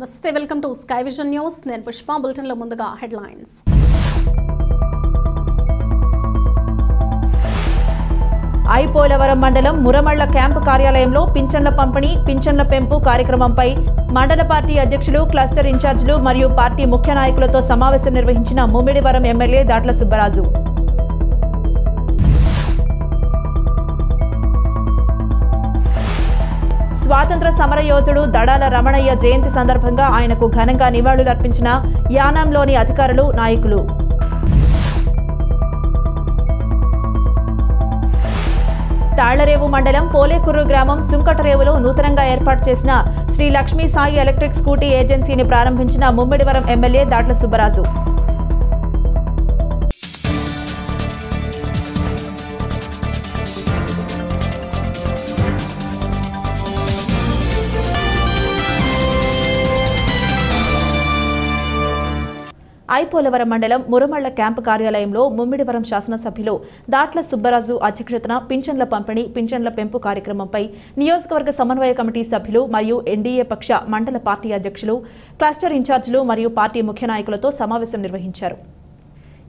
నమస్తే, welcome to sky vision news. నేను పుష్ప. బులెటిన్లో ముందుగా హెడ్లైన్స్. ఐపోలవరం మండలం మురమళ్ల క్యాంపు కార్యాలయంలో పింఛన్ల పంపిణీ, పింఛన్ల పెంపు కార్యక్రమంపై మండల పార్టీ అధ్యక్షులు, క్లస్టర్ ఇన్ఛార్జీలు మరియు పార్టీ ముఖ్య నాయకులతో సమావేశం నిర్వహించిన ముమ్మిడివరం ఎమ్మెల్యే దాట్ల సుబ్బరాజు. స్వాతంత్ర సమరయోధుడు దడాల రమణయ్య జయంతి సందర్భంగా ఆయనకు ఘనంగా నివాళులర్పించిన యానాంలోని అధికారులు, నాయకులు. తాళ్లరేవు మండలం పోలేకుర్రు గ్రామం సుంకటరేవులో నూతనంగా ఏర్పాటు చేసిన శ్రీ లక్ష్మీ సాయి ఎలక్ట్రిక్ స్కూటీ ఏజెన్సీని ప్రారంభించిన ముమ్మిడివరం ఎమ్మెల్యే దాట్ల సుబ్బరాజు. ఐపోలవరం మండలం మురమళ్ల క్యాంపు కార్యాలయంలో ముమ్మిడివరం శాసనసభ్యులు దాట్ల సుబ్బరాజు అధ్యక్షతన పింఛన్ల పంపిణీ, పింఛన్ల పెంపు కార్యక్రమంపై నియోజకవర్గ సమన్వయ కమిటీ సభ్యులు మరియు ఎన్డీఏ పక్ష మండల పార్టీ అధ్యక్షులు, క్లస్టర్ ఇన్ఛార్జీలు మరియు పార్టీ ముఖ్య నాయకులతో సమావేశం నిర్వహించారు.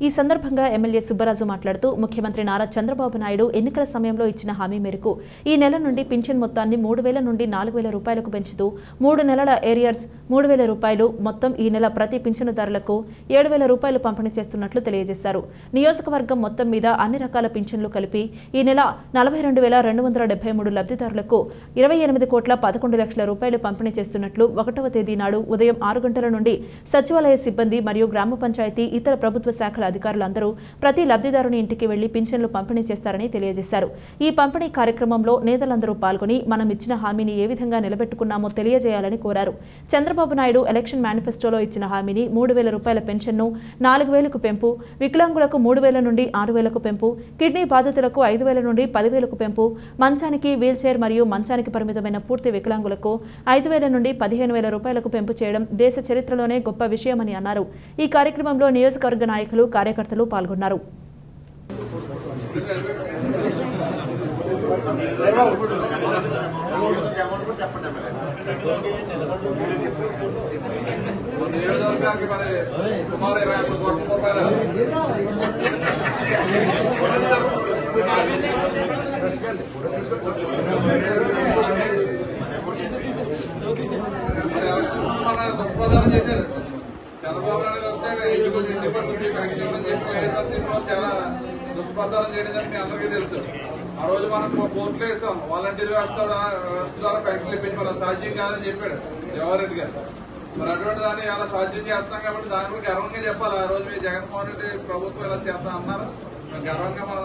ఈ సందర్భంగా ఎమ్మెల్యే సుబ్బరాజు మాట్లాడుతూ, ముఖ్యమంత్రి నారా చంద్రబాబు నాయుడు ఎన్నికల సమయంలో ఇచ్చిన హామీ మేరకు ఈ నెల నుండి పింఛన్ మొత్తాన్ని 3,000 నుండి 4,000 రూపాయలకు పెంచుతూ 3 నెలల ఏరియర్స్ 3,000 రూపాయలు, మొత్తం ఈ నెల ప్రతి పింఛనుదారులకు 7,000 రూపాయలు పంపిణీ చేస్తున్నట్లు తెలియజేశారు. నియోజకవర్గం మొత్తం మీద అన్ని రకాల పింఛన్లు కలిపి ఈ నెల 42,273 లబ్ధిదారులకు 28,11 లక్షల రూపాయలు పంపిణీ చేస్తున్నట్లు 1వ తేదీ నాడు ఉదయం 6 గంటల నుండి సచివాలయ సిబ్బంది మరియు గ్రామ పంచాయతీ ఇతర ప్రభుత్వ శాఖల అధికారులందరూ ప్రతి లబ్ధిదారుని ఇంటికి వెళ్లి పింఛన్లు పంపిణీ చేస్తారని తెలియజేశారు. ఈ పంపిణీ కార్యక్రమంలో నేతలందరూ పాల్గొని మనం ఇచ్చిన హామీని ఏ విధంగా నిలబెట్టుకున్నామో తెలియజేయాలని కోరారు. చంద్రబాబు నాయుడు ఎలక్షన్ మేనిఫెస్టోలో ఇచ్చిన హామీని 3,000 రూపాయల పెన్షన్ను 4,000కు పెంపు, వికలాంగులకు 3,000 నుండి 6,000కు పెంపు, కిడ్నీ బాధితులకు 5,000 నుండి 10,000కు పెంపు, మంచానికి, వీల్ చైర్ మరియు మంచానికి పరిమితమైన పూర్తి వికలాంగులకు 5,000 నుండి 15,000 రూపాయలకు పెంపు చేయడం దేశ చరిత్రలోనే గొప్ప విషయమని అన్నారు. ఈ కార్యక్రమంలో నియోజకవర్గ నాయకులు, కార్యకర్తలు పాల్గొన్నారు. చంద్రబాబు నాయుడు వస్తే ఇంటి పనులు చాలా దుష్ప్రచారం చేయడం మీ అందరికీ తెలుసు. ఆ రోజు మనం కోర్టులో వేస్తాం, వాలంటీర్ వ్యవస్థ ద్వారా పెన్షన్లు ఇప్పించి మన సాధ్యం కాదని చెప్పాడు జవహర్ రెడ్డి గారు. మరి అటువంటి దాన్ని అలా సాధ్యం చేస్తాం కాబట్టి దాని గురించి గర్వంగా చెప్పాలి. ఆ రోజు మీరు జగన్మోహన్ రెడ్డి ప్రభుత్వం ఇలా చేస్తా అన్నారు. గర్వంగా మన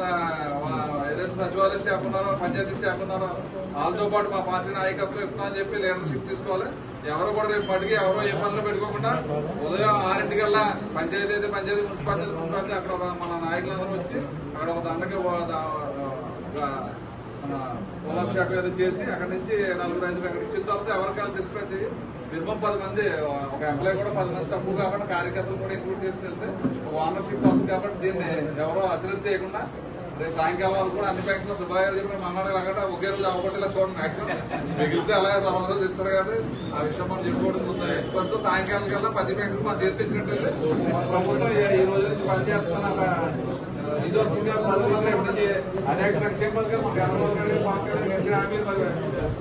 ఏదైతే సచివాలయ స్టాఫ్ ఉన్నారో, పంచాయతీ స్టాఫ్ ఉన్నారో వాళ్ళతో పాటు మా పార్టీ నాయకత్వం ఇస్తున్నామని చెప్పి లీడర్షిప్ తీసుకోవాలి. ఎవరు కూడా రేపు మటుకి ఎవరో ఏ పనులు పెట్టుకోకుండా ఉదయం 6 పంచాయతీ అయితే పంచాయతీ, మున్సిపాలిటీ అక్కడ మన నాయకులందరూ వచ్చి అక్కడ ఒక దండకి మన శాఖ ఏదో చేసి అక్కడి నుంచి 4-5 అక్కడ ఇచ్చిన తర్వాత ఎవరికైనా డిస్కస్ చేయి మినిమం 10 మంది, ఒక ఎంప్లాయీ కూడా 10 మంది తక్కువ కాబట్టి కార్యకర్తలు కూడా ఇంక్లూడ్ చేసుకెళ్తే ఓనర్షిప్ వస్తుంది కాబట్టి దీన్ని ఎవరో అసలు చేయకుండా రేపు సాయంకాలం కూడా అన్ని బ్యాంకులో సుబ్బాయి గారు చెప్పిన మన్నాడు కాకుండా ఒకే రోజు అవగొట్టేలా చూడండి. మ్యాక్సిమం మిగిలితే అలాగే 9 రోజులు ఇస్తారు కానీ ఆ విషయం మనం చెప్పుకోవడం ముందు ఎక్కువ సాయంకాలం కల్లా 10 బ్యాంకులు మనం చేర్పించినట్టు మన ప్రభుత్వం ఈ రోజు నుంచి పనిచేస్తున్న ఇది వస్తుంది. అనేక సంక్షేమ పథకాలు మన జగన్మోహన్ హామీలు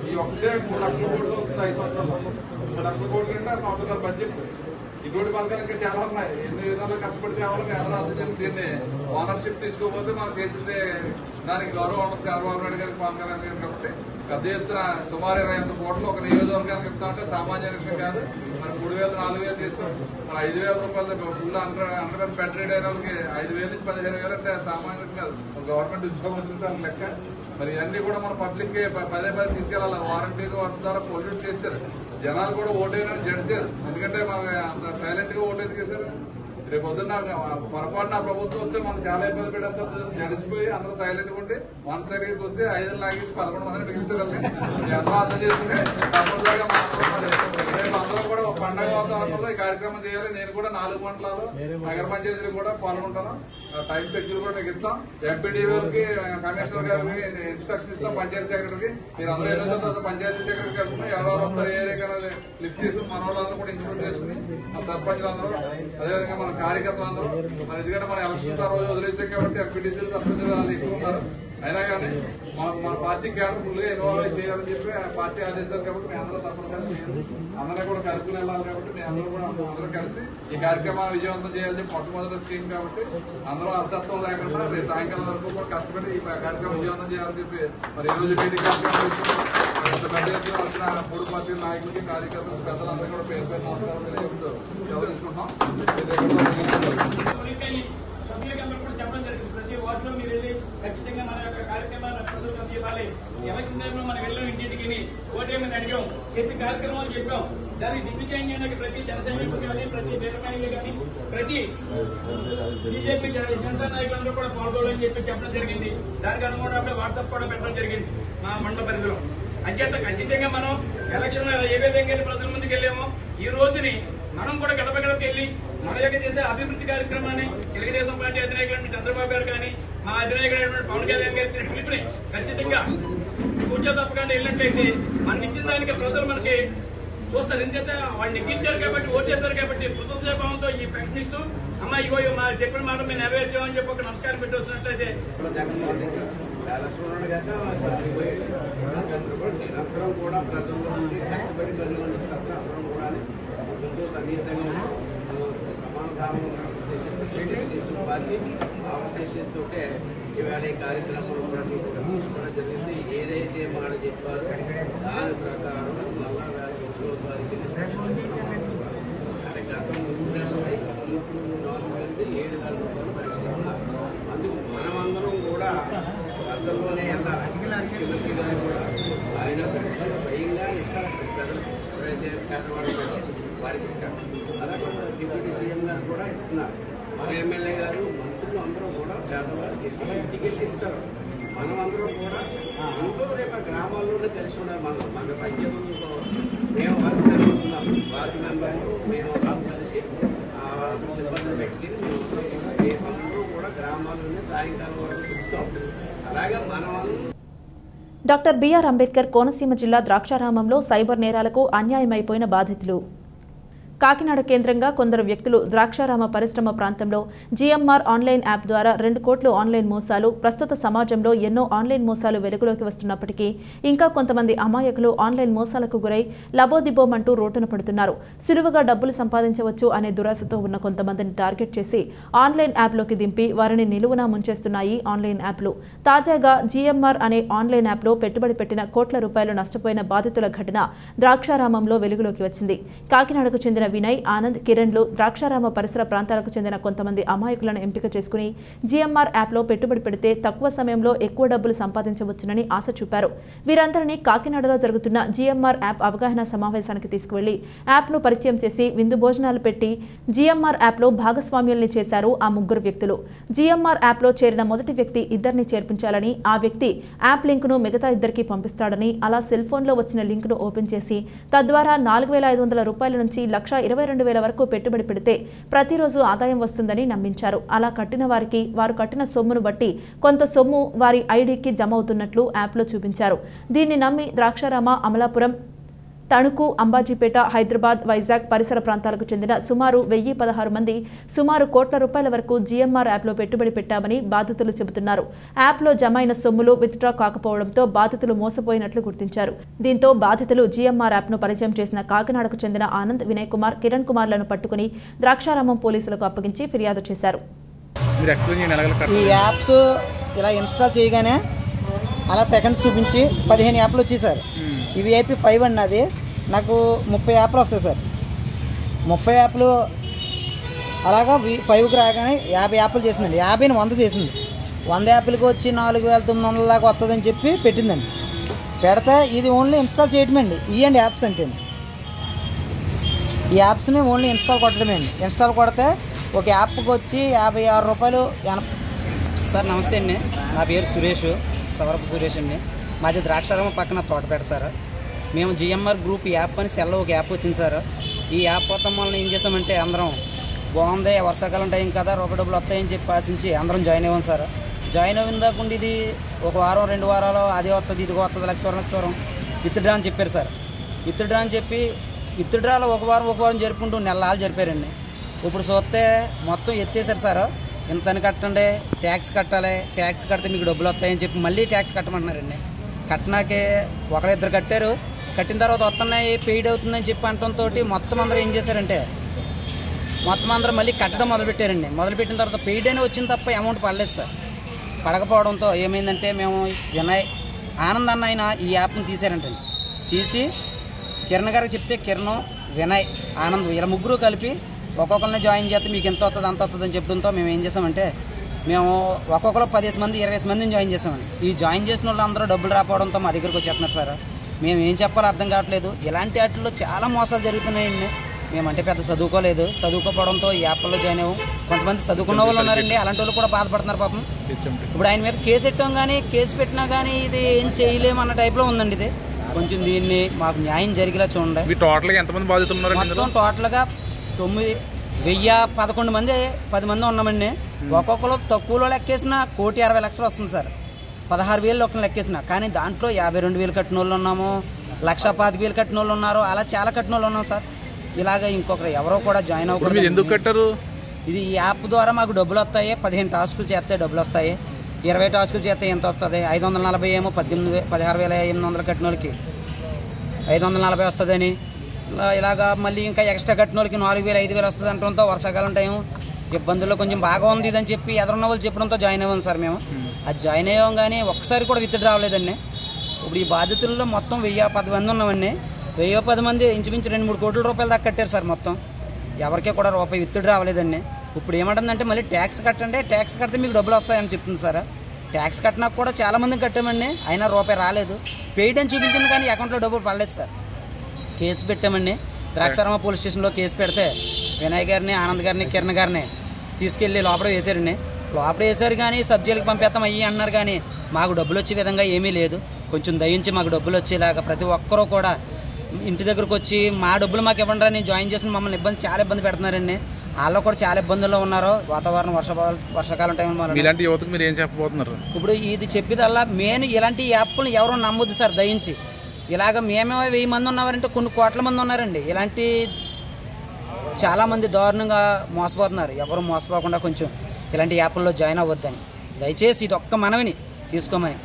ఈ ఒక్కటే 3 లక్షల కోట్లు 5 సంవత్సరాలు 3 లక్షల కోట్లు అంటే సంవత్సరాల బడ్జెట్. ఇటువంటి పథకాలు ఇంకా చాలా ఉన్నాయి. ఎన్ని విధాలు కష్టపడితే ఎవరు కేంద్ర రాష్ట్రం దీన్ని ఓనర్షిప్ తీసుకోకపోతే మనం చేసిందే దానికి గౌరవం ఉండదు చంద్రబాబు నాయుడు గారికి, పవన్ కళ్యాణ్ గారికి. కాబట్టి పెద్ద ఎత్తున సుమారు 28 కోట్లు ఒక నియోజకవర్గానికి ఇస్తామంటే సామాన్య విషయం కాదు. మరి 3,000, 4,000 చేస్తాం. మరి 5,000 రూపాయలు ఫుల్ అండర్ బెడ్ రేట్ అయిన వాళ్ళకి 5,000 నుంచి 15,000 అంటే సామాన్యం కాదు. గవర్నమెంట్ ఉద్యోగం వచ్చిన లెక్క. మరి ఇవన్నీ కూడా మన పబ్లిక్ పదే తీసుకెళ్లాలి. వారంటీలు వాటి ద్వారా పొల్యూట్ చేశారు. జనాలు కూడా ఓటేనని జడిసారు. ఎందుకంటే మనకి అంత సైలెంట్ గా ఓటు ఎదిగేశారు. రేపు పొద్దున్న పొరపాటున ప్రభుత్వం వస్తే మనం చాలా ఇబ్బంది పెట్టాల్సి జడిసిపోయి అందరూ సైలెంట్ ఉంటే వన్ సైడ్ కి వస్తే 5 లాగేసి 11 మందిని బిగించగలిగి ఎంతో అర్థం చేసుకుని తప్పనిసరిగా రేపు అందరూ కూడా ఒక పండుగ వాతావరణంలో ఈ కార్యక్రమం చేయాలి. నేను కూడా 4 మండలాలు నగర పంచాయతీలు కూడా పాల్గొంటాను. టైం షెడ్యూల్ కూడా మీకు ఇస్తాం. ఎంపీడీఓకి కమిషనర్ గారికి ఇన్స్ట్రక్షన్ ఇస్తాం. పంచాయతీ సెక్రటరీకి మీరు అందరూ ఎన్నో తర్వాత పంచాయతీ సెక్రటరీకి వెళ్తున్నాం. ఎవరెవరు వస్తారు ఏరియా లిఫ్ట్ చేసుకుని మన వాళ్ళందరూ కూడా ఇంక్లూడ్ చేసుకుని ఆ సర్పంచ్లు అందరూ అదేవిధంగా మన కార్యకర్తలు అందరూ మన ఎందుకంటే మన ఎలక్షన్స్ ఆ రోజు వదిలేసాం కాబట్టి ఎంపీటీసీలు సర్పంచ్లు వాళ్ళు ఎక్కువ ఉన్నారు. అయినా కానీ మన పార్టీ క్యాడర్ ఫుల్ గా ఇన్వాల్వ్ చేయాలని చెప్పి పార్టీ ఆదేశాలు కాబట్టి మీ అందరూ తప్పనిసరిగా అందరూ కూడా కలుపుకుని వెళ్ళాలి కాబట్టి మీ అందరూ కూడా అందరూ కలిసి ఈ కార్యక్రమాన్ని విజయవంతం చేయాలని చెప్పి మొట్టమొదటి స్కీమ్ కాబట్టి అందరూ అలసత్వం లేకుండా రేపు సాయంకాలం వరకు కూడా కష్టపడి ఈ కార్యక్రమం విజయవంతం చేయాలని చెప్పి మరి ఈ రోజు మీటింగ్ కార్యక్రమం వచ్చిన 3 పార్టీల నాయకులకి కార్యకర్తలు పెద్దలందరూ కూడా పేరు పేరు నమస్కారం తెలియజేస్తూ తెలుసుకుంటాం. చెప్పడం జరిగింది. ప్రతి వార్డులో మీరు వెళ్ళి ఖచ్చితంగా మన యొక్క కార్యక్రమాన్ని ప్రజలకు ఇవ్వాలి. ఎలక్షన్ టైంలో మనం వెళ్ళాం ఇంటింటికి ఓటేమని అడిగాం, చేసే కార్యక్రమాలు చెప్పాం. దాన్ని దిగ్విజయం చేయడానికి ప్రతి జనసైనికులు కానీ ప్రతి బీరకాయలు కానీ ప్రతి బీజేపీ జనసేన నాయకులందరూ కూడా పాల్గొనాలని చెప్పడం జరిగింది. దానికి అనుగుణంగా వాట్సాప్ కూడా పెట్టడం జరిగింది మా మండల పరిధిలో. అంచేత ఖచ్చితంగా మనం ఎలక్షన్ ఏ విధంగా ప్రజల ముందుకు వెళ్ళామో ఈ రోజుని మనం కూడా గడప గడపకి వెళ్ళి మన యొక్క చేసే అభివృద్ధి కార్యక్రమాన్ని తెలుగుదేశం పార్టీ అధినాయకుడు చంద్రబాబు గారు కానీ మా అధినాయకుడు పవన్ కళ్యాణ్ గారు ఇచ్చిన పిలుపుని ఖచ్చితంగా కూర్చో తప్పకుండా వెళ్ళినట్లయితే మనకి ఇచ్చిన దానికి ప్రజలు మనకి చూస్తారు. ఎందుకంటే వాళ్ళు నెగ్గించారు కాబట్టి ఓటేశారు కాబట్టి కృతజ్ఞతాభావంతో ఈ పెన్షన్ ఇస్తూ అమ్మ ఇగో మా చెప్పిన మాట మేము నెరవేర్చామని చెప్పి ఒక నమస్కారం పెట్టి వస్తున్నట్లయితే అందరం కూడా ప్రజల్లో ఉండి కష్టపడి ప్రజలు అందరం కూడా ముందు సమీతంగా సమానభావం పార్టీ ఆ ఉద్దేశంతో ఇవాళ ఈ కార్యక్రమంలో కూడా తీసుకోవడం జరిగింది. ఏదైతే మాట చెప్పారో దాని ప్రకారం మళ్ళా 1 తారీఖు అంటే గతం 3 నెలలపై ఇప్పుడు 4 నెలలకి 7 నెలల రూపాయలు పరిస్థితి. అందుకు మనమందరం కూడా ప్రజల్లోనే వెళ్ళాలి. కూడా ఆయన స్వయంగా ఇస్తారు ఎవరైతే పేదవాళ్ళు వారికి ఇస్తారు. అలాగే డిప్యూటీ సీఎం గారు కూడా ఇస్తున్నారు. మన ఎమ్మెల్యే గారు మంత్రులు అందరూ కూడా పేదవాళ్ళకి టికెట్ ఇస్తారు. మనమందరం కూడా అందరూ రేపు గ్రామాల్లోనే కలిసి ఉన్నారు. మన పంచాయతీలో మేము వారికి జరుగుతున్నాం. వార్డు మెంబర్లు మేము కలిసి సిబ్బంది పెట్టుకుని మేమందరూ కూడా గ్రామాల్లోనే సాయంకాలం వరకు చెప్తాం. అలాగే మనం డాక్టర్ బిఆర్ అంబేద్కర్ కోనసీమ జిల్లా ద్రాక్షారామంలో సైబర్ నేరాలకు అన్యాయమైపోయిన బాధితులు. కాకినాడ కేంద్రంగా కొందరు వ్యక్తులు ద్రాక్షారామ పరిశ్రమ ప్రాంతంలో జీఎంఆర్ ఆన్లైన్ యాప్ ద్వారా 2 కోట్ల ఆన్లైన్ మోసాలు. ప్రస్తుత సమాజంలో ఎన్నో ఆన్లైన్ మోసాలు వెలుగులోకి వస్తున్నప్పటికీ ఇంకా కొంతమంది అమాయకులు ఆన్లైన్ మోసాలకు గురై లబోదిబోమంటూ రోడ్డున పడుతున్నారు. సులువుగా డబ్బులు సంపాదించవచ్చు అనే దురాశతో ఉన్న కొంతమందిని టార్గెట్ చేసి ఆన్లైన్ యాప్లోకి దింపి వారిని నిలువునా ముంచేస్తున్నాయి ఆన్లైన్ యాప్లు. తాజాగా జీఎంఆర్ అనే ఆన్లైన్ యాప్లో పెట్టుబడి పెట్టిన కోట్ల రూపాయలు నష్టపోయిన బాధితుల ఘటన ద్రాక్షారామంలో వెలుగులోకి వచ్చింది. కాకినాడకు చెందిన వినయ్, ఆనంద్, కిరణ్లు ద్రాక్షారామ పరిసర ప్రాంతాలకు చెందిన కొంతమంది అమాయకులను ఎంపిక చేసుకుని జీఎంఆర్ యాప్లో పెట్టుబడి పెడితే తక్కువ సమయంలో ఎక్కువ డబ్బులు సంపాదించవచ్చునని ఆశ చూపారు. వీరందరినీ కాకినాడలో జరుగుతున్న జీఎంఆర్ యాప్ అవగాహన సమావేశానికి తీసుకువెళ్లి యాప్ను పరిచయం చేసి విందు భోజనాలు పెట్టి జీఎంఆర్ యాప్లో భాగస్వామ్యుల్ని చేశారు ఆ 3 వ్యక్తులు. జీఎంఆర్ యాప్లో చేరిన మొదటి వ్యక్తి ఇద్దరిని చేర్పించాలని, ఆ వ్యక్తి యాప్ లింకును మిగతా ఇద్దరికి పంపిస్తాడని, అలా సెల్ ఫోన్లో వచ్చిన లింకును ఓపెన్ చేసి తద్వారా 4,500 రూపాయల నుంచి 1,22,000 వరకు పెట్టుబడి పెడితే ప్రతిరోజు ఆదాయం వస్తుందని నమ్మించారు. అలా కట్టిన వారికి వారు కట్టిన సొమ్మును బట్టి కొంత సొమ్ము వారి ఐడీకి జమ అవుతున్నట్లు యాప్లో చూపించారు. దీన్ని నమ్మి ద్రాక్షారామ, అమలాపురం, తణుకు, అంబాజీపేట, హైదరాబాద్, వైజాగ్ పరిసర ప్రాంతాలకు చెందిన సుమారు 1,016 మంది సుమారు కోట్ల రూపాయల వరకు జీఎంఆర్ యాప్లో పెట్టుబడి పెట్టామని బాధితులు చెబుతున్నారు. యాప్లో జమైన సొమ్ములు విత్డ్రా కాకపోవడంతో బాధితులు మోసపోయినట్లు గుర్తించారు. దీంతో బాధితులు జీఎంఆర్ యాప్ను పరిచయం చేసిన కాకినాడకు చెందిన ఆనంద్, వినయ్ కుమార్, కిరణ్ కుమార్లను పట్టుకుని ద్రాక్షారామం పోలీసులకు అప్పగించి ఫిర్యాదు చేశారు. ఈ యాప్స్ ఇలా ఇన్స్టాల్ చేయగానే అలా సెకండ్స్ చూపించి 15 యాప్లు వచ్చాయి సార్. ఇవి ఏపీ 5 అన్నది నాకు 30 యాప్లు వస్తాయి సార్. 30 యాప్లు అలాగా 5కి రాగానే 50 యాప్లు చేసిందండి. 50ని 100 చేసింది. 100 యాప్లకి వచ్చి 4,900 దాకా వస్తుందని చెప్పి పెట్టిందండి. పెడితే ఇది ఓన్లీ ఇన్స్టాల్ చేయటమండి. ఇవ్వండి యాప్స్ అంటే ఈ యాప్స్ని ఓన్లీ ఇన్స్టాల్ కొట్టడమే అండి. ఇన్స్టాల్ కొడితే ఒక యాప్కి వచ్చి 56 రూపాయలు. సార్ నమస్తే అండి, నా పేరు సురేష్, సవరపు సురేష్ అండి. మాది ద్రాక్షారామం పక్కన తోటపేట సార్. మేము జిఎంఆర్ గ్రూప్ యాప్ అని సెల్లో ఒక యాప్ వచ్చింది సార్. ఈ యాప్ మొత్తం వల్ల ఏం చేసామంటే అందరం బాగుంది, వర్షాకాలం టైం కదా, రూపాయి డబ్బులు వస్తాయని చెప్పి ఆశించి అందరం జాయిన్ అయ్యాం సార్. జాయిన్ అయిన దాకుండా ఇది ఒక వారం 2 వారాలు అదే వస్తుంది ఇదిగో వస్తుంది లక్ష విత్డ్రా అని చెప్పారు సార్. విత్డ్రా అని చెప్పి విత్డ్రాలో ఒక వారం జరుపుకుంటూ నెలలు జరిపారండి. ఇప్పుడు చూస్తే మొత్తం ఎత్తేసారు సార్. ఇంతని కట్టండి, ట్యాక్స్ కట్టాలి, ట్యాక్స్ కడితే మీకు డబ్బులు వస్తాయని చెప్పి మళ్ళీ ట్యాక్స్ కట్టమంటున్నారండి. కట్టినాకే ఒకరిద్దరు కట్టారు, కట్టిన తర్వాత వస్తున్నాయి పెయిడ్ అవుతుందని చెప్పి అనడంతో మొత్తం అందరూ ఏం చేశారంటే మొత్తం అందరూ మళ్ళీ కట్టడం మొదలుపెట్టారండి. మొదలుపెట్టిన తర్వాత పెయిడ్ అని వచ్చింది తప్ప అమౌంట్ పడలేదు సార్. పడకపోవడంతో ఏమైందంటే మేము ఆనంద్ అన్న ఆయన ఈ యాప్ని తీశారంటే తీసి కిరణ్ గారికి చెప్తే కిరణ్, వినయ్, ఆనంద్ ఇలా ముగ్గురు కలిపి ఒక్కొక్కరిని జాయిన్ చేస్తే మీకు ఎంత వస్తుంది అంత వస్తుంది అని చెప్పడంతో మేము ఏం చేసామంటే మేము ఒక్కొక్కరు 15 మంది 20 మందిని జాయిన్ చేసామండి. ఈ జాయిన్ చేసిన వాళ్ళు అందరూ డబ్బులు రాకపోవడంతో మా దగ్గరికి వచ్చేస్తున్నారు సార్. మేము ఏం చెప్పాలో అర్థం కావట్లేదు. ఇలాంటి వాటిల్లో చాలా మోసాలు జరుగుతున్నాయండి. మేమంటే పెద్ద చదువుకోపోవడంతో ఈ యాప్లో జాయిన్ అవ్వం. కొంతమంది చదువుకున్న వాళ్ళు ఉన్నారండి, అలాంటి వాళ్ళు కూడా బాధపడుతున్నారు పాపం. ఇప్పుడు ఆయన మీద కేసు పెట్టాం కానీ కేసు పెట్టినా కానీ ఇది ఏం చేయలేమన్న టైప్లో ఉందండి. ఇది కొంచెం దీన్ని మాకు న్యాయం జరిగేలా చూడండి. టోటల్గా ఎంతమంది బాధితులు ఉన్నారు? మొత్తం టోటల్గా 1011 మంది 10 మంది ఉన్నామండి. ఒక్కొక్కరు తక్కువలో లెక్కేసిన 1,60,00,000 వస్తుంది సార్. 16,000 ఒక్కరిని లెక్కేసిన, కానీ దాంట్లో 52,000 కట్టిన వాళ్ళు ఉన్నాము, 1,25,000 కట్టిన వాళ్ళు ఉన్నారు, అలా చాలా కట్టిన వాళ్ళు ఉన్నాం సార్. ఇలాగ ఇంకొకరు ఎవరో కూడా జాయిన్ అవ్వకూడదు. ఎందుకు కట్టారు? ఇది ఈ యాప్ ద్వారా మాకు డబ్బులు వస్తాయి. 15 టాస్కులు చేస్తే డబ్బులు వస్తాయి, 20 టాస్కులు చేస్తే ఎంత వస్తుంది? 540 ఏమో 16,800 కట్టిన వాళ్ళకి 540 వస్తుందని, ఇలాగా మళ్ళీ ఇంకా ఎక్స్ట్రా కట్టిన వాళ్ళకి 4,000 5,000 వస్తుంది అంటడంతో వర్షాకాలం టైం ఇబ్బందుల్లో కొంచెం బాగా ఉంది ఇదని చెప్పి ఎదురున్న వాళ్ళు చెప్పడంతో జాయిన్ అయ్యాం సార్. మేము అది జాయిన్ అయ్యాం కానీ ఒక్కసారి కూడా విత్డ్రా రావలేదండి. ఇప్పుడు ఈ బాధితుల్లో మొత్తం 1,010 మంది ఉన్నామండి. 1,010 మంది ఇంచుమించు 2-3 కోట్ల రూపాయలు దాకా కట్టారు సార్. మొత్తం ఎవరికీ కూడా రూపాయి విత్డ్రా రావలేదండి. ఇప్పుడు ఏమంటుందంటే మళ్ళీ ట్యాక్స్ కట్టండి, ట్యాక్స్ కడితే మీకు డబ్బులు వస్తాయని చెప్తుంది సార్. ట్యాక్స్ కట్టినా కూడా చాలామందిని కట్టామండి, అయినా రూపాయి రాలేదు. పెయిడ్ అని చూపించింది కానీ అకౌంట్లో డబ్బులు పడలేదు సార్. కేసు పెట్టామండి. ద్రాక్షారామ పోలీస్ స్టేషన్లో కేసు పెడితే వినయ్ గారిని, ఆనంద్ గారిని, కిరణ్ గారిని తీసుకెళ్ళి లోపల వేశారండి. లోపల వేశారు కానీ సబ్జెక్టుకి పంపేస్తాం అయ్యి అన్నారు కానీ మాకు డబ్బులు వచ్చే విధంగా ఏమీ లేదు. కొంచెం దయించి మాకు డబ్బులు వచ్చేలాగా ప్రతి ఒక్కరూ కూడా ఇంటి దగ్గరకు వచ్చి మా డబ్బులు మాకు ఇవ్వండి అని జాయిన్ చేసిన మమ్మల్ని చాలా ఇబ్బంది పెడుతున్నారండి. వాళ్ళు కూడా చాలా ఇబ్బందుల్లో ఉన్నారు. వాతావరణం వర్షాకాలం టైం ఇలాంటి యువతకు మీరు ఏం చెప్పబోతున్నారు? ఇప్పుడు ఇది చెప్పేదల్లా మెయిన్ ఇలాంటి యాప్లు ఎవరో నమ్మొద్దు సార్ దయించి. ఇలాగ మేమే 1000 మంది ఉన్నవారంటే కొన్ని కోట్ల మంది ఉన్నారండి. ఇలాంటి చాలామంది దారుణంగా మోసపోతున్నారు. ఎవరు మోసపోకుండా కొంచెం ఇలాంటి యాప్ల్లో జాయిన్ అవ్వద్దని దయచేసి ఇది ఒక్క మనవిని తీసుకోమని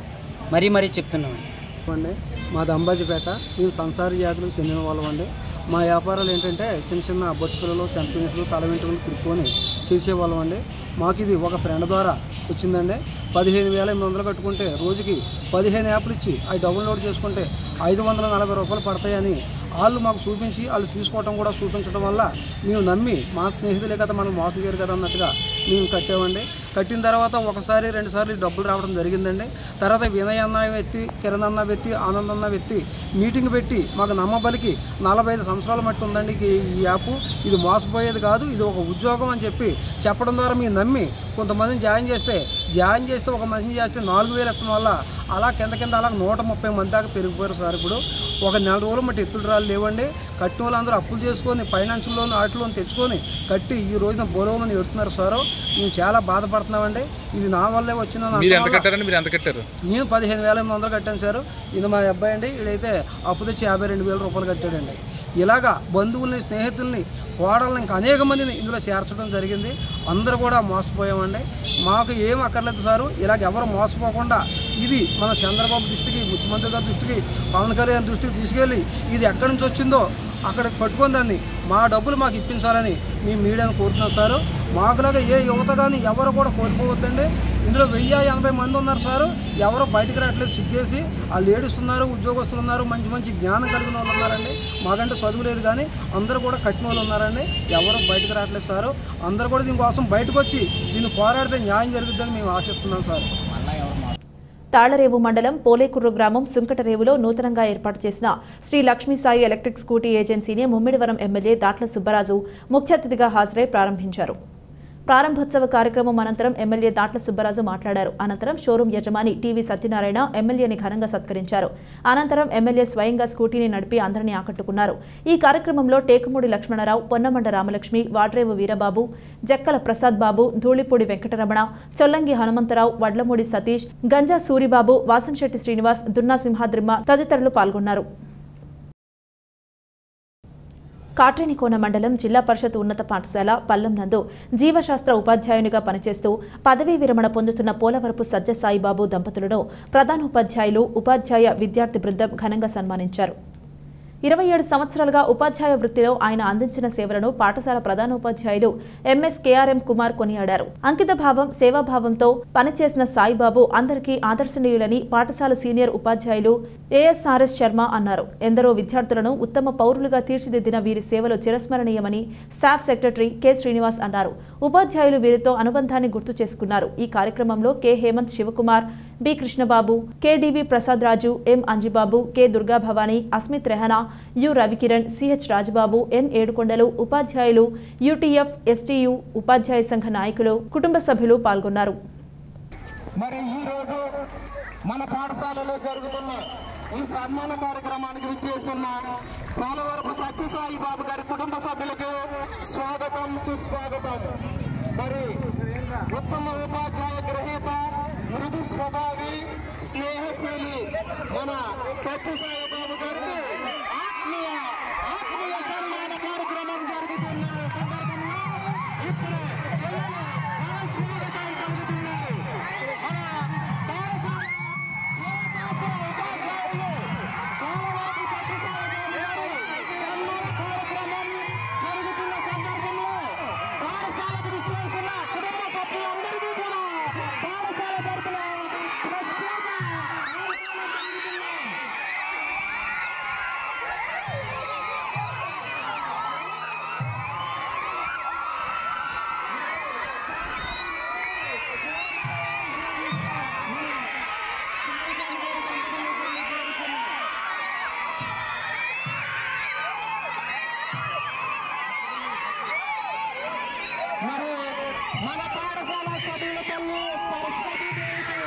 మరీ చెప్తున్నామండి. మాది అంబాజీపేట. మేము సంసార జాతులకు చెందిన వాళ్ళం అండి. మా వ్యాపారాలు ఏంటంటే చిన్న బొట్టుపిల్లలు, సెంపిన్స్లు, తల వెంట్రుకలు తిరుక్కొని చేసేవాళ్ళం అండి. మాకు ఇది ఒక ఫ్రెండ్ ద్వారా వచ్చిందండి. 15,800 కట్టుకుంటే రోజుకి 15 యాప్లు ఇచ్చి అవి డౌన్లోడ్ చేసుకుంటే 540 రూపాయలు పడతాయని వాళ్ళు మాకు చూపించి వాళ్ళు తీసుకోవడం కూడా చూపించడం వల్ల మేము నమ్మి మా స్నేహితులే కదా మనం మోసం చేయరు కదా అన్నట్టుగా మేము కట్టామండి. కట్టిన తర్వాత 1-2 సార్లు డబ్బులు రావడం జరిగిందండి. తర్వాత వినయ్ అన్న వ్యక్తి, కిరణ్ అన్న వ్యక్తి, ఆనంద్ అన్న వ్యక్తి మీటింగ్ పెట్టి మాకు నమ్మబలికి 45 సంవత్సరాల మట్టి ఉందండి ఈ యాప్, ఇది మోసపోయేది కాదు, ఇది ఒక ఉద్యోగం అని చెప్పడం ద్వారా మేము నమ్మి కొంతమందిని జాయిన్ చేస్తే ఒక మనిషిని చేస్తే 4,000 ఎత్తడం వల్ల అలా కింద అలా 130 మంది దాకా పెరిగిపోయారు సార్. ఇప్పుడు ఒక 4 రోజులు మట్టి ఎత్తులు రాళ్ళు లేవండి. కట్టిన వాళ్ళందరూ అప్పులు చేసుకొని ఫైనాన్షియల్ లోన్ వాటిలోని తెచ్చుకొని కట్టి ఈ రోజున బోలోమని ఎడుతున్నారు సార్. మేము చాలా బాధపడుతున్నామండి. ఇది నా వల్లే వచ్చిందని. నేను 15,800 కట్టాను సార్. ఇది మా అబ్బాయి అండి. వీడైతే అప్పు తెచ్చి 52,000 రూపాయలు కట్టాడండి. ఇలాగా బంధువుల్ని, స్నేహితుల్ని, కోడల్ని ఇంకా అనేక మందిని ఇందులో చేర్చడం జరిగింది. అందరూ కూడా మోసపోయామండి. మాకు ఏం అక్కర్లేదు సారు. ఇలాగ ఎవరు మోసపోకుండా ఇది మన చంద్రబాబు దృష్టికి, ముఖ్యమంత్రి గారి దృష్టికి, పవన్ కళ్యాణ్ దృష్టికి తీసుకెళ్ళి ఇది ఎక్కడి నుంచి వచ్చిందో అక్కడికి పట్టుకొని దాన్ని మా డబ్బులు మాకు ఇప్పించాలని మేము మీడియాను కోరుతున్నాం సారు. మాకులాగా ఏ యువత కానీ ఎవరు కూడా కోల్పోవద్దండి. ఇందులో 1,080 మంది ఉన్నారు సారు. ఎవరు బయటకు రావట్లేదు, సిగ్గేసి ఆ లేడీస్ ఉన్నారు, ఉద్యోగస్తులు ఉన్నారు, మంచి జ్ఞానం కలిగిన వాళ్ళు ఉన్నారండి. మాకంటే చదువు లేదు కానీ అందరూ కూడా కట్టిన వాళ్ళు ఉన్నారండి. ఎవరు బయటకు రావట్లేదు సారు. అందరూ కూడా దీనికోసం బయటకు వచ్చి దీన్ని పోరాడితే న్యాయం జరుగుతుందని మేము ఆశిస్తున్నాం సార్. తాళ్లరేవు మండలం పోలేకుర్రు గ్రామం సుంకటరేవులో నూతనంగా ఏర్పాటు చేసిన శ్రీ లక్ష్మీసాయి ఎలక్ట్రిక్ స్కూటీ ఏజెన్సీని ముమ్మిడివరం ఎమ్మెల్యే దాట్ల సుబ్బరాజు ముఖ్య అతిథిగా హాజరై ప్రారంభించారు. ప్రారంభోత్సవ కార్యక్రమం అనంతరం ఎమ్మెల్యే దాట్ల సుబ్బరాజు మాట్లాడారు. అనంతరం షోరూం యజమాని టీవీ సత్యనారాయణ ఎమ్మెల్యేని ఘనంగా సత్కరించారు. అనంతరం ఎమ్మెల్యే స్వయంగా స్కూటీని నడిపి అందరినీ ఆకట్టుకున్నారు. ఈ కార్యక్రమంలో టేకుమూడి లక్ష్మణరావు, పొన్నమండ రామలక్ష్మి, వాడ్రేవు వీరబాబు, జక్కల ప్రసాద్ బాబు, ధూళిపూడి వెంకటరమణ, చొల్లంగి హనుమంతరావు, వడ్లమూడి సతీష్, గంజా సూరిబాబు, వాసంశెట్టి శ్రీనివాస్, దున్నా సింహాద్రిమ్మ తదితరులు పాల్గొన్నారు. కాట్రేనికోన మండలం జిల్లా పరిషత్ ఉన్నత పాఠశాల పల్లం నందు జీవశాస్త్ర ఉపాధ్యాయునిగా పనిచేస్తూ పదవీ విరమణ పొందుతున్న పోలవరపు సత్యసాయిబాబు దంపతులను ప్రధానోపాధ్యాయులు, ఉపాధ్యాయ విద్యార్థి బృందం ఘనంగా సన్మానించారు. 27 సంవత్సరాలుగా ఉపాధ్యాయ వృత్తిలో ఆయన అందించిన సేవలను పాఠశాల ప్రధానోపాధ్యాయులు ఎంఎస్ కేఆర్ఎం కుమార్ కొనియాడారు. అంకిత భావం, సేవాభావంతో పనిచేసిన సాయిబాబు అందరికీ ఆదర్శనీయులని పాఠశాల సీనియర్ ఉపాధ్యాయులు ఏఎస్ఆర్ఎస్ శర్మ అన్నారు. ఎందరో విద్యార్థులను ఉత్తమ పౌరులుగా తీర్చిదిద్దిన వీరి సేవలు చిరస్మరణీయమని స్టాఫ్ సెక్రటరీ కె శ్రీనివాస్ అన్నారు. ఉపాధ్యాయులు వీరితో అనుబంధాన్ని గుర్తు చేసుకున్నారు. ఈ కార్యక్రమంలో K Hemanth Sivakumar, B Krishnababu, KDV Prasad Raju, M Anjibabu, K Durga Bhavani, Asmith Rehana, U Ravikiran, CH Rajababu, N Yedukondalu, ఉపాధ్యాయులు, యూటీఎఫ్, ఎస్టీయు ఉపాధ్యాయ సంఘ నాయకులు, కుటుంబ సభ్యులు పాల్గొన్నారు. మరి ఈ రోజు మన పాఠశాలలో జరుగుతున్న ఈ సన్మాన కార్యక్రమానికి విచ్చేస్తున్న పోలవరపు సత్యసాయి బాబు గారి కుటుంబ సభ్యులకు స్వాగతం, సుస్వాగతం. మరి ఉత్తమ ఉపాధ్యాయ గ్రహీత, మృదు స్వభావి, స్నేహశీలి మన సత్యసాయి బాబు గారికి ఆత్మీయ సన్మాన కార్యక్రమం జరుగుతున్న సందర్భంలో ఇప్పుడు స్వాగతం కలుగుతున్నారు. మన పాఠశాల ఉపాధ్యాయులు పోలవరపు సత్యసాయి బాబు గారి సన్మాన కార్యక్రమం జరుగుతున్న సందర్భంలో పాఠశాలకు విచ్చేసిన కుటుంబ సభ్యులందరికీ కూడా పాఠశాల తరపున ప్రత్యేక మరి మన పాఠశాల చదువుల తల్లి సరస్వతి దేవికి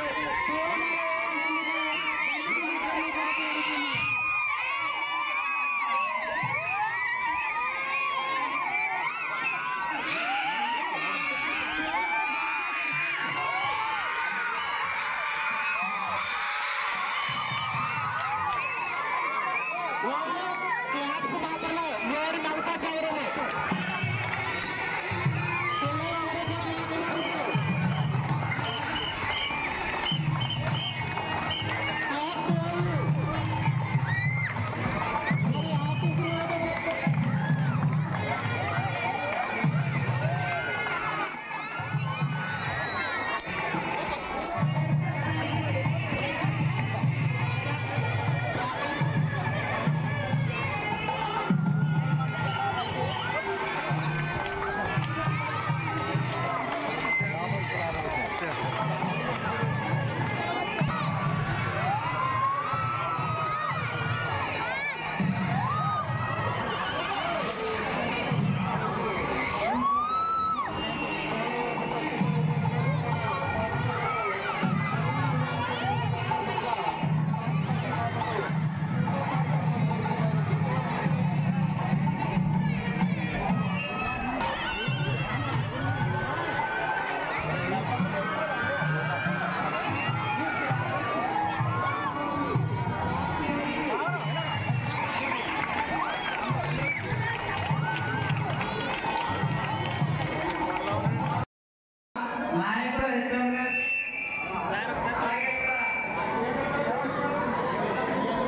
క్లాప్స్ మాత్రమే 7:45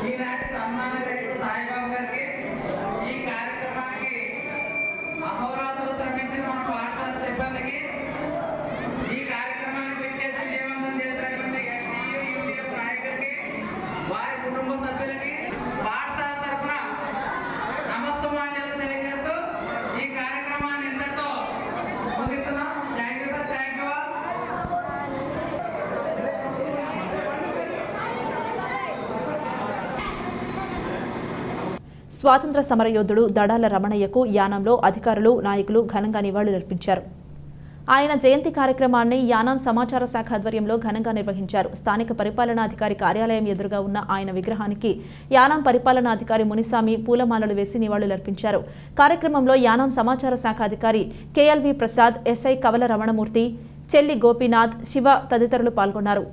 ఈనాటి సన్మాన సాయిబాబు గారికి ఈ కార్యక్రమానికి అహోరాత్రులు శ్రమించిన మన పాఠశాల సిబ్బందికి ఈ కార్యక్రమాన్ని విచ్చేసి విజయవంతం చేసినటువంటి యూటీఎఫ్ నాయకులకి, వారి కుటుంబ సభ్యులకి పాఠశాల తరఫున నమస్తమాన్యాలు తెలియజేస్తూ ఈ కార్యక్రమాన్ని ఇంతటితో ముగిస్తున్నాం. Thank you sir, thank you all. స్వాతంత్ర సమరయోధుడు దడాల రమణయ్యకు యానంలో అధికారులు, నాయకులు ఘనంగా నివాళులర్పించారు. ఆయన జయంతి కార్యక్రమాన్ని యానాం సమాచార శాఖ ఆధ్వర్యంలో ఘనంగా నిర్వహించారు. స్థానిక పరిపాలనాధికారి కార్యాలయం ఎదురుగా ఉన్న ఆయన విగ్రహానికి యానాం పరిపాలనాధికారి మునిస్వామి పూలమాలలు వేసి నివాళులర్పించారు. కార్యక్రమంలో యానాం సమాచార శాఖ అధికారి కేఎల్వి ప్రసాద్, ఎస్ఐ కవల రమణమూర్తి, చెల్లి గోపీనాథ్, శివ తదితరులు పాల్గొన్నారు.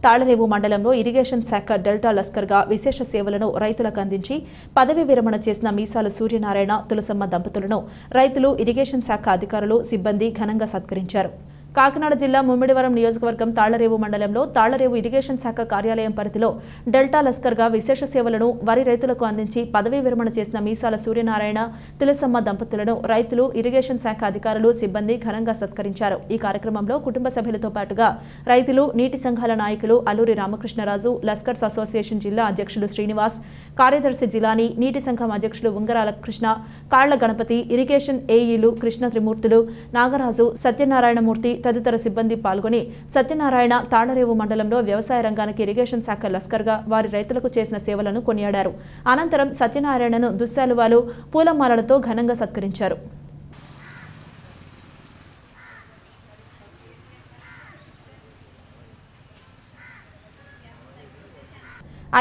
తాళరేవు మండలంలో ఇరిగేషన్ శాఖ డెల్టా లస్కర్గా విశేష సేవలను రైతులకు అందించి పదవి విరమణ చేసిన మీసాల సూర్యనారాయణ, తులసమ్మ దంపతులను రైతులు, ఇరిగేషన్ శాఖ అధికారులు, సిబ్బంది ఘనంగా సత్కరించారు. కాకినాడ జిల్లా ముమ్మిడివరం నియోజకవర్గం తాళ్లరేవు మండలంలో తాళ్లరేవు ఇరిగేషన్ శాఖ కార్యాలయం పరిధిలో డెల్టా లస్కర్గా విశేష సేవలను వరి రైతులకు అందించి పదవీ విరమణ చేసిన మీసాల సూర్యనారాయణ, తులసమ్మ దంపతులను రైతులు, ఇరిగేషన్ శాఖ అధికారులు, సిబ్బంది ఘనంగా సత్కరించారు. ఈ కార్యక్రమంలో కుటుంబ సభ్యులతో పాటుగా రైతులు, నీటి సంఘాల నాయకులు అల్లూరి రామకృష్ణరాజు, లస్కర్స్ అసోసియేషన్ జిల్లా అధ్యక్షులు శ్రీనివాస్, కార్యదర్శి జిలానీ, నీటి సంఘం అధ్యక్షులు ఉంగరాల కృష్ణ, కాళ్ల గణపతి, ఇరిగేషన్ ఏఈలు కృష్ణ త్రిమూర్తులు, నాగరాజు, సత్యనారాయణమూర్తి తదితర సిబ్బంది పాల్గొని సత్యనారాయణ తాళ్లరేవు మండలంలో వ్యవసాయ రంగానికి ఇరిగేషన్ శాఖ లస్కర్గా వారి రైతులకు చేసిన సేవలను కొనియాడారు. అనంతరం సత్యనారాయణను దుశ్శాలువాలు, పూలమాలలతో ఘనంగా సత్కరించారు.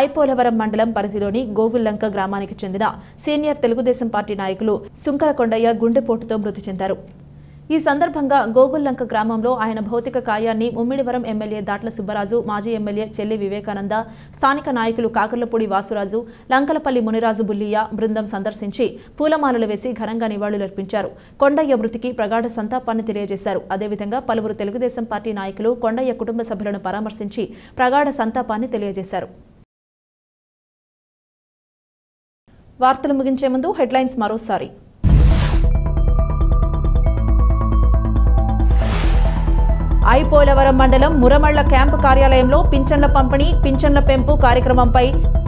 ఐపోలవరం మండలం పరిధిలోని గోగుల్లంక గ్రామానికి చెందిన సీనియర్ తెలుగుదేశం పార్టీ నాయకులు సుంకర కొండయ్య గుండెపోటుతో మృతి చెందారు. ఈ సందర్భంగా గోగుల్లంక గ్రామంలో ఆయన భౌతిక కాయాన్ని ముమ్మిడివరం ఎమ్మెల్యే దాట్ల సుబ్బరాజు, మాజీ ఎమ్మెల్యే చెల్లి వివేకానంద, స్థానిక నాయకులు కాకర్లపూడి వాసురాజు, లంకలపల్లి మునిరాజు బుల్లియ బృందం సందర్శించి పూలమాలలు వేసి ఘనంగా నివాళులర్పించారు. కొండయ్య మృతికి ప్రగాఢ సంతాపాన్ని తెలియజేశారు. అదేవిధంగా పలువురు తెలుగుదేశం పార్టీ నాయకులు కొండయ్య కుటుంబ సభ్యులను పరామర్శించి ప్రగాఢ సంతాపాన్ని తెలియజేశారు. వార్తలు ముగించే ముందు హెడ్లైన్స్ మరోసారి. ఐపోలవరం మండలం మురమళ్ల క్యాంపు కార్యాలయంలో పింఛన్ల పంపిణీ, పింఛన్ల పెంపు కార్యక్రమంపై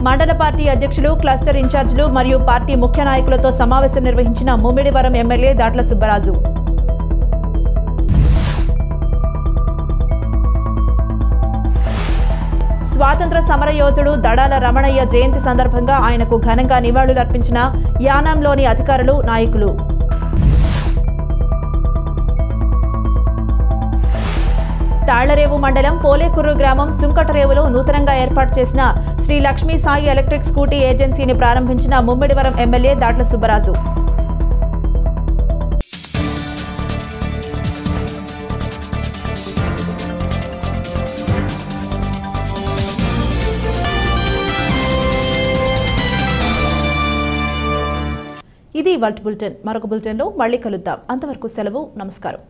మండల పార్టీ అధ్యక్షులు, క్లస్టర్ ఇన్ఛార్జీలు మరియు పార్టీ ముఖ్య నాయకులతో సమావేశం నిర్వహించిన ముమ్మిడివరం ఎమ్మెల్యే దాట్ల సుబ్బరాజు. స్వాతంత్ర సమరయోధుడు దడాల రమణయ్య జయంతి సందర్భంగా ఆయనకు ఘనంగా నివాళులర్పించిన యానాంలోని అధికారులు, నాయకులు. తాళ్లరేవు మండలం పోలేకుర్రు గ్రామం సుంకటరేవులో నూతనంగా ఏర్పాటు చేసిన శ్రీ లక్ష్మీ సాయి ఎలక్ట్రిక్ స్కూటీ ఏజెన్సీని ప్రారంభించిన ముమ్మిడివరం ఎమ్మెల్యే దాట్ల సుబ్బరాజు. ఇది ఇవాల్టి బులెటిన్. మరొక బులెటిన్లో మళ్ళీ కలుద్దాం. అంతవరకు సెలవు. నమస్కారం.